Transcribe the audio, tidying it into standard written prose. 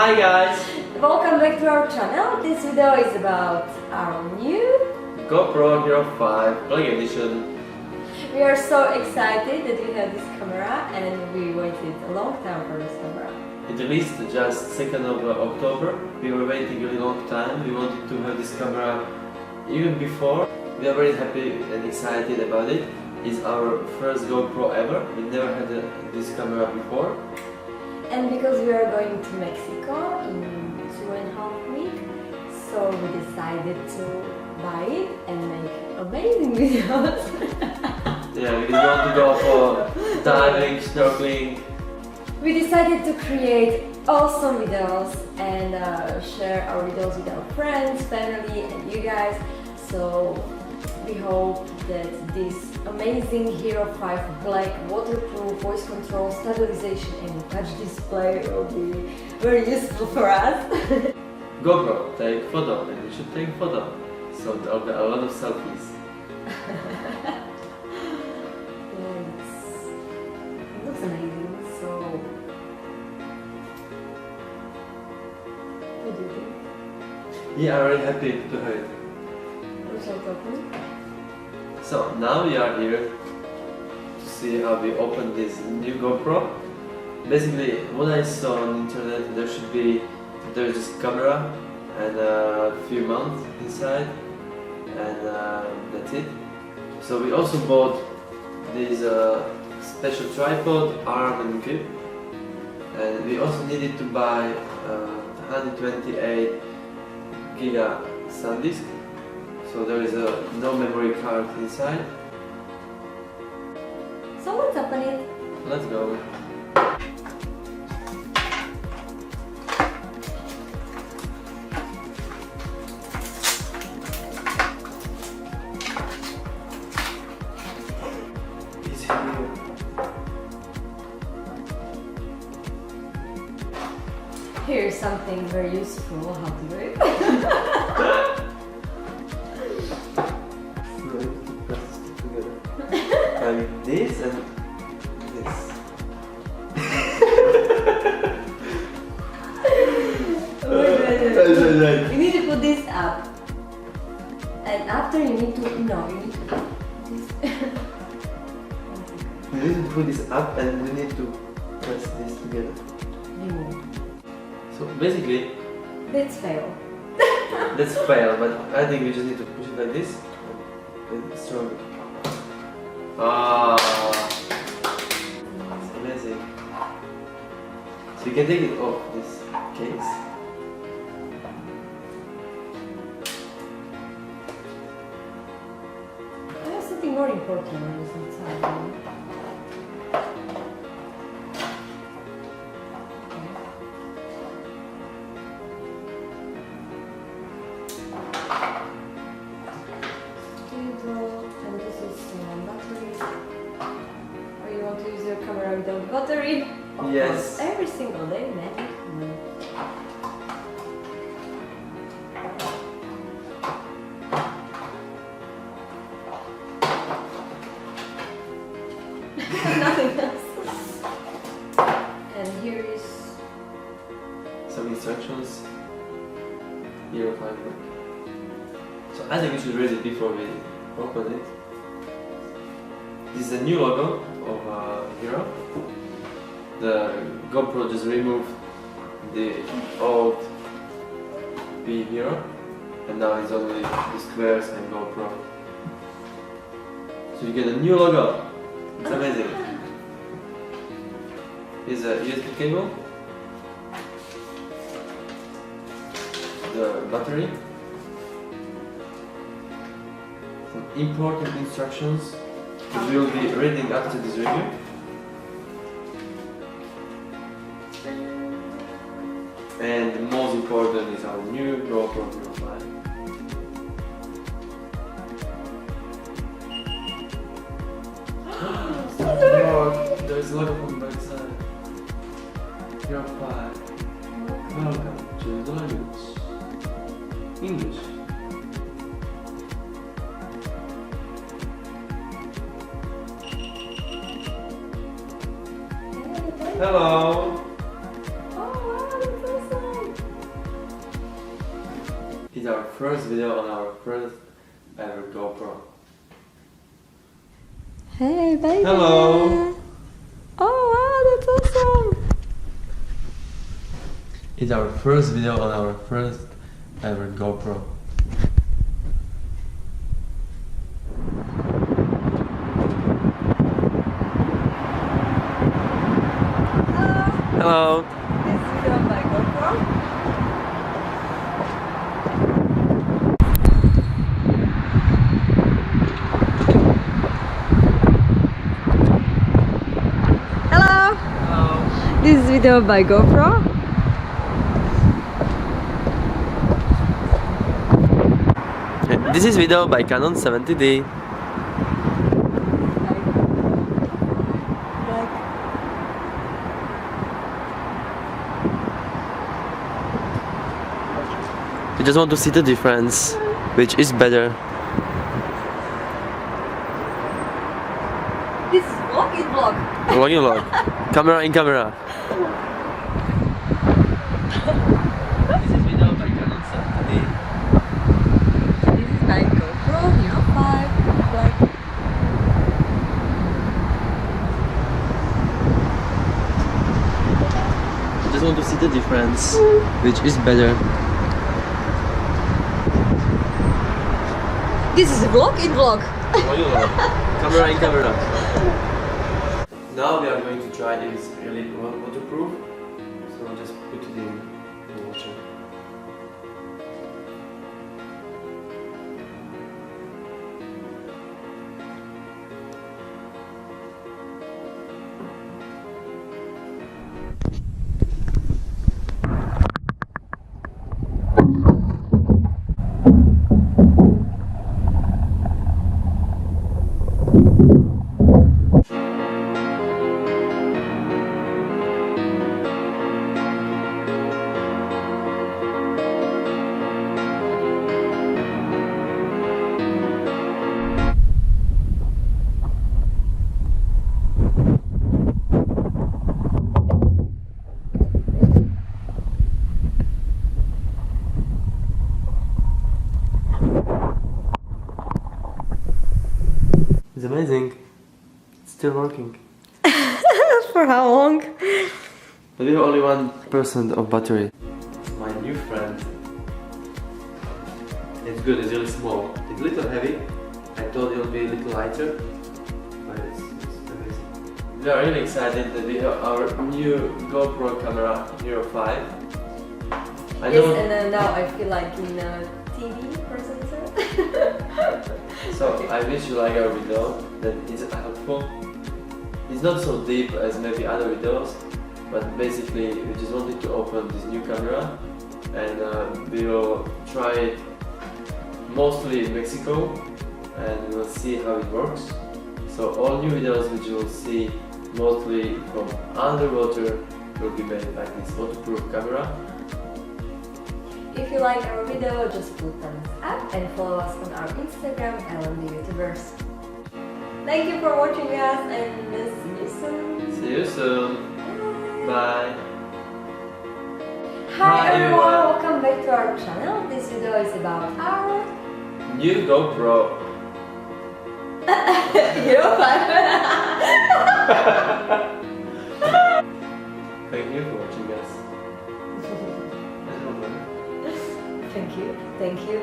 Hi guys! Welcome back to our channel. This video is about our new GoPro Hero 5 Black Edition. We are so excited that we have this camera and we waited a long time for this camera. It released just 2nd of October. We were waiting a really long time. We wanted to have this camera even before. We are very happy and excited about it. It's our first GoPro ever. We never had this camera before. And because we are going to Mexico in 2.5 weeks, so we decided to buy it and make amazing videos. Yeah, we want to go for diving, snorkeling. We decided to create awesome videos and share our videos with our friends, family and you guys. So we hope that this amazing Hero 5 Black waterproof voice control, stabilization and touch display will be very useful for us. GoPro, take photo, and you should take photo. So there will be a lot of selfies. Yes. It looks amazing, so what do you think? Yeah, I'm very happy to have it. We shall open. So now we are here to see how we open this new GoPro. Basically, what I saw on the internet, there's this camera and a few mounts inside, and that's it. So we also bought this special tripod, arm and grip, and we also needed to buy 128 giga SanDisk. So there is no memory card inside. So let's open it. Let's go. It's here. Here's something very useful, how to do it. Like this and this. Wait. You need to put this up. And after you need to, you need to put this. You need to put this up and you need to press this together. No. So basically, Let's fail. that's fail, but I think we just need to push it like this and it's stronger. Ah, it's amazing. So you can take it off this case. There's something more important on this inside. And this is battery. Or you want to use your camera without battery? Of Yes. course, every single day, man. Nothing else. And here is Some instructions. Hero 5 book. So I think we should read it before we open it. This is a new logo of Hero. The GoPro just removed the old P Hero, and now it's only the squares and GoPro. So you get a new logo. It's amazing. Here's a USB cable, the battery, some important instructions that we will be reading after this review. And the most important is our new GoPro Hero 5. Oh, there's a logo from the back side. Hero 5. Welcome to the language. English. Hello. Hello! Oh wow, that's so first video on our first ever GoPro. Hey, baby! Hello! Oh wow, that's awesome! It's our first video on our first ever GoPro. Hello! This video on my GoPro. Hello! Hello! This is video by GoPro. This is video by Canon 70D. You just want to see the difference, which is better. This is vlog in vlog. Vlog in vlog. Camera in camera. This is video by Canon 70D. This is my GoPro Hero 5 Black. You just want to see the difference, which is better. This is vlog in vlog. Vlog in vlog. Camera in camera. Now we are going to try if it's really waterproof. So I'll just put it in the water. It's amazing. It's still working. For how long? But we have only 1% of battery. My new friend. It's good, it's really small. It's a little heavy. I thought it'll be a little lighter. But it's amazing. We are really excited that we have our new GoPro camera Hero 5. I Yes, know. and then now I feel like in a TV presenter. So I wish you like our video, that it's helpful. It's not so deep as maybe other videos, but basically we just wanted to open this new camera and we will try it mostly in Mexico and we'll see how it works. So all new videos which you will see mostly from underwater will be made like this waterproof camera. If you like our video, just put thumbs up and follow us on our Instagram and on the YouTubers. Thank you for watching us and see you soon. See you soon. Bye. Hi everyone, welcome back to our channel. This video is about our New GoPro. Hero 5. Thank you for watching us. Thank you.